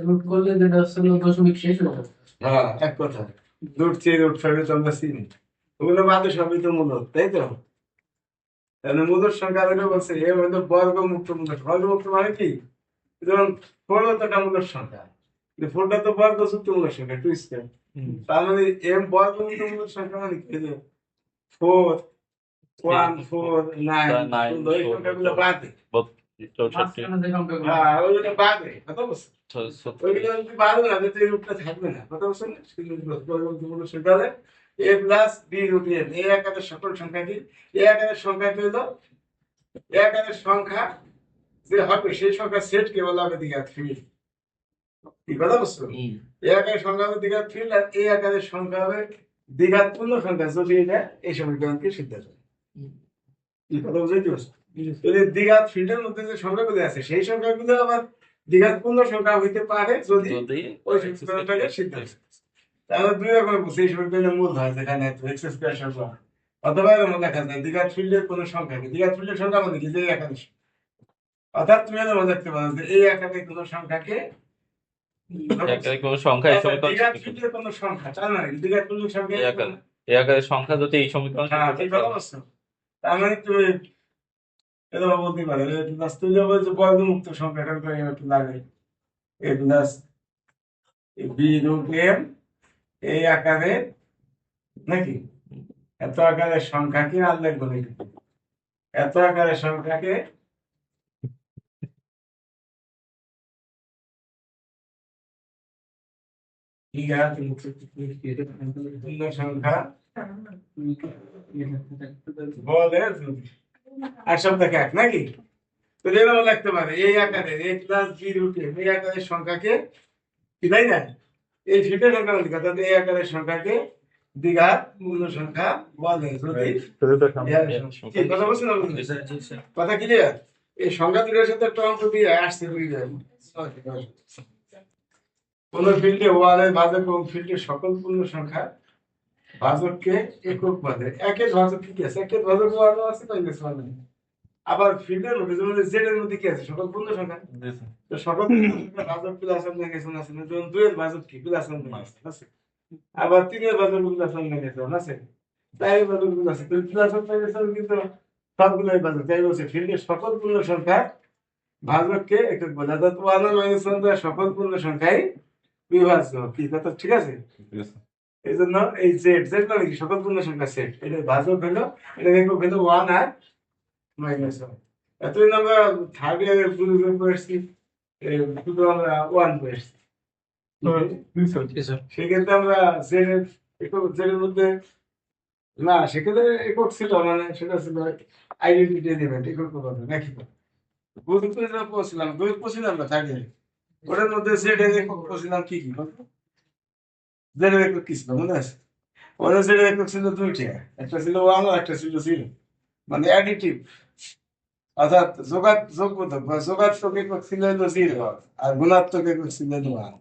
Root করলে যেটা আসলে দশমিক শেষ হয়ে যাবে। হ্যাঁ, এক কথা। রুট 3, রুট 5 তো আমরা চিনি। ওগুলো বাদে সবই তো মূলদ, তাই তো? তাহলে মূলদ সংখ্যা যেটা বলছে এ হলো বর্গমুক্ত মূলদ। বর্গমুক্ত মানে কি? যেমন 4 তো একটা মূলদ সংখ্যা। কিন্তু 4টা তো বর্গযুক্ত মূলদ সংখ্যা, 2 স্কয়ার। তার মানে এম বর্গমুক্ত মূলদ সংখ্যা মানে কি? যে 4, 1, 4, 9, 16 এই সংখ্যাগুলো বাদে। মাঝখানে যে সংখ্যাগুলো হ্যাঁ, ওইগুলো বাদে। কথা বুঝছো? ওইগুলো যদি বাদে না, তাহলে এই রূপটা থাকবে না। কথা বুঝছো না? কিন্তু বর্গমুক্ত মূলদ সংখ্যা হলে a plus b root n। এই আকারের সকল সংখ্যা কি? এই আকারের সংখ্যা কি হলো? এই আকারের সংখ্যা যে হবে সেই সংখ্যা সেটকে বলা হবে দ্বিঘাত ফিল্ড। কি কথা বুঝছো? এই আকারের সংখ্যা হবে দ্বিঘাত ফিল্ড, আর এই আকারের সংখ্যা হবে দ্বিঘাত পূর্ণ সংখ্যা, যদি এটা এই সমীকরণকে সিদ্ধ করে। কি কথা বুঝাইতে পারছো? যদি দ্বিঘাত ফিল্ডের মধ্যে যে সংখ্যাগুলো আছে সেই সংখ্যাগুলো আবার দ্বিঘাত পূর্ণ সংখ্যা হইতে পারে যদি ওই সমীকরণটাকে সিদ্ধ করে। তাহলে দুই রকমের বুঝছি, এই সমীকরণের মূল হয় যেখানে এক্স স্কয়ার সংখ্যা, অথবা এরকম লেখা যায় দ্বিঘাত ফিল্ডের কোনো সংখ্যা কি? দ্বিঘাত ফিল্ডের সংখ্যা মানে কি? যে এই আকারের সংখ্যা। অর্থাৎ তুমি এরকম দেখতে পারো যে এই আকারের কোনো সংখ্যাকে কোনো সংখ্যা এই সমীকরণ দ্বিঘাত ফিল্ডের কোনো সংখ্যা, তার মানে দ্বিঘাত ফিল্ডের সংখ্যা এই আকারের সংখ্যা যদি এই সমীকরণ হ্যাঁ, ঠিক কথা বলছো। তার মানে তুমি এরকম বলতে পারো এ প্লাস, তুই যে বলছো বর্গমুক্ত সংখ্যাটার করে একটু লাগে এ প্লাস বি রুট এম এই আকারে, নাকি? এত আকারের সংখ্যাকে আর লিখবো নাকি? এত আকারের সংখ্যাকে পূর্ণ সংখ্যা বলে যদি আর সব দেখে এক, নাকি? তো এরকম লিখতে পারে এই আকারের a plus B root M এই আকারের সংখ্যাকে কি, তাই না? এই ফিটের সংখ্যা বলি কথা, এই আকারের সংখ্যাকে দ্বিঘাত পূর্ণ সংখ্যা বলে যদি কি কথা বলছেন না? কথা ক্লিয়ার? এই সংখ্যা দুটোর সাথে একটা অঙ্ক দিয়ে আসছে বুঝে যায়। কোন ফিল্ডে ওয়ানের ভাজক এবং ফিল্ডের সকল পূর্ণ সংখ্যা ভাজককে একক বলে। একের ভাজক কি আছে? একের ভাজক ওয়ান আছে, মাইনাস ওয়ান। আবার ফিল্ডের মধ্যে যেমন জেড এর মধ্যে কি আছে? সকল পূর্ণ সংখ্যা। তো সকল পূর্ণ সংখ্যা ভাজক প্লাস ওয়ান নেগেশন আছে না? যেমন 2 এর ভাজক কি? প্লাস ওয়ান আছে। আবার 3 এর ভাজক প্লাস ওয়ান নেগেশন আছে। 4 এর ভাজক আছে। তো প্লাস ওয়ান নেগেশন কিন্তু সবগুলোই ভাজক। তাই বলছে ফিল্ডের সকল পূর্ণ সংখ্যা ভাজককে একক বলে। অর্থাৎ ওয়ান আর মাইনাস ওয়ান দ্বারা সকল পূর্ণ সংখ্যাই বিভাজ্য। কি কথা ঠিক আছে? এই জন্য এই জেড জেড মানে কি? সকল পূর্ণ সংখ্যা সেট। এটা ভাজক হলো, এটা একক হলো ওয়ান আর মাইনাস ওয়ান। এতদিন আমরা থার্ড ইয়ারের পুরো পড়েছি, শুধু আমরা ওয়ান পড়েছি। সেক্ষেত্রে আমরা জেড এর একক, জেড এর মধ্যে না সেক্ষেত্রে একক ছিল, মানে সেটা ছিল আইডেন্টিটি এলিমেন্ট, একক উপাদান নাকি? গুরুত্ব যেটা পড়ছিলাম, দুই পড়ছিলাম না থার্ড ইয়ারে, ওটার মধ্যে জেড এর একক পড়ছিলাম কি কি? জেড এর একক কি ছিল মনে আছে? ওদের জেড এর একক ছিল দুইটা, একটা ছিল ওয়ান আর একটা ছিল জিরো, মানে অ্যাডিটিভ। অর্থাৎ যোগবোধক বা যোগাত্মক একক ছিল হলো জিরো, আর গুণাত্মক একক ছিল হলো ওয়ান।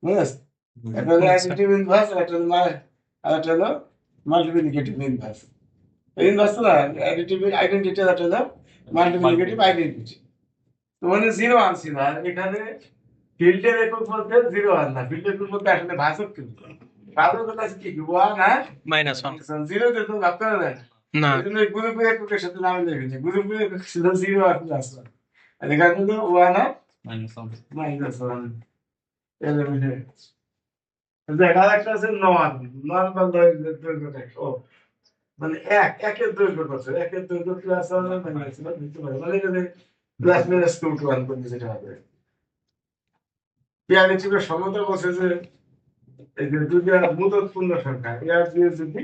বুঝেছ? একটা হলো অ্যাডিটিভ ইনভার্স, আর একটা হলো আর একটা হলো মাল্টিপ্লিকেটিভ ইনভার্স। ইনভার্স না অ্যাডিটিভ আইডেন্টিটি, আর একটা হলো মাল্টিপ্লিকেটিভ আইডেন্টিটি। তো মানে জিরো ওয়ান ছিল, আর এখানে ফিল্ডের একক বলতে জিরো ওয়ান না, ফিল্ডের একক বলতে আসলে ভাজক কিন্তু ভাজক হলো কি? ওয়ান আর মাইনাস ওয়ান। জিরো তে তো ভাগ করা যায় না, এই জন্য গ্রুপের এককের সাথে নাম লিখেছি। গ্রুপের একক ছিল জিরো আর প্লাস ওয়ান, আর এখানে হলো ওয়ান আর মাইনাস ওয়ান। দেখা একটা আছে নন, নন বা দৈর্ঘ্য ও মানে একের দৈর্ঘ্য কত? একের দৈর্ঘ্য প্লাস ওয়ান আর মাইনাস ওয়ান দিতে পারে, মানে এখানে plus minus two two one করতে যেটা হবে। পিয়ারে চিপের সমতা বলছে যে এই যে দুইটা মুদত পূর্ণ সংখ্যা এর দিয়ে যদি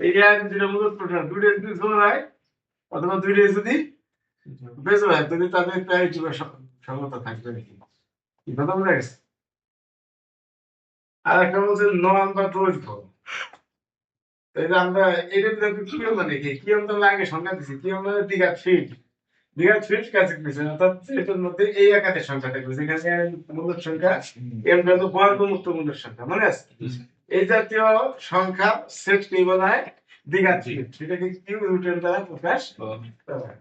এই এর দুইটা মুদত পূর্ণ দুইটা যদি জোড় হয় অথবা দুইটা যদি বেজোড় হয়, তাহলে তাদের পিয়ারে চিপের সমতা থাকবে নাকি? কি কথা বলে গেছে? আর একটা বলছে নন বা দৈর্ঘ্য। তাই আমরা এটা কিয়ম মানে কি? কিয়ম তো আগে সংখ্যা দিছি, কিয়ম মানে দ্বিঘাত ফিল্ড। দ্বিঘাত ফিল্ড কাছে কিছু অর্থাৎ এটার মধ্যে এই আকারের সংখ্যা থাকবে, যেখানে মূলদ সংখ্যা এম হলো বর্গমুক্ত মূলদ সংখ্যা, মনে আছে? এই জাতীয় সংখ্যা সেট কি বলা হয়? দ্বিঘাত ফিল্ড। সেটাকে কিউ রুটের দ্বারা প্রকাশ করা হয়।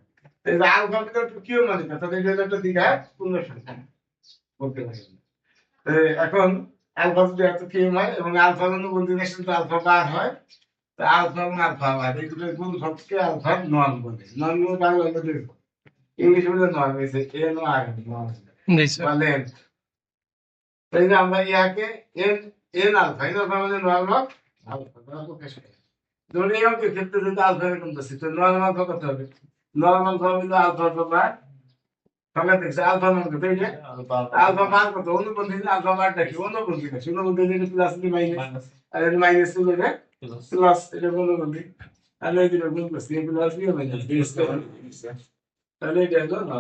এই যে আলফা কিউ মানে কথা, এটা হলো একটা দ্বিঘাত পূর্ণ সংখ্যা বলতে পারি। এখন আলফা যদি এত কেম হয় এবং আলফা অনুবন্ধী তো আলফা বার হয়, তা আলফা এবং আলফা বার এই দুটোর গুণ হচ্ছে আলফা নন বলে। নন বলে বাংলা বলে ইংলিশ বলে নন হয়েছে এন ও আর নন বলেন। তাই যে আমরা ইয়াকে N N alpha N alpha মানে নর্মাল আলফা প্রকাশ করি। ধরে এই অঙ্কের ক্ষেত্রে যদি আলফা এরকম করছি তো নর্মাল আলফা কত হবে? নর্মাল আলফা হলো আলফা বার সংখ্যা দেখছে আলফা মান কত? এই যে আলফা মান কত? অনুবন্ধী আলফা মানটা কি? অনুবন্ধী না, অনুবন্ধী যেটা প্লাস কি মাইনাস, আর এটা মাইনাস হলো এটা প্লাস, এটা অনুবন্ধী। তাহলে এই দুটো গুণ করছি, এই প্লাস কি মাইনাস, তাহলে এটা হলো না।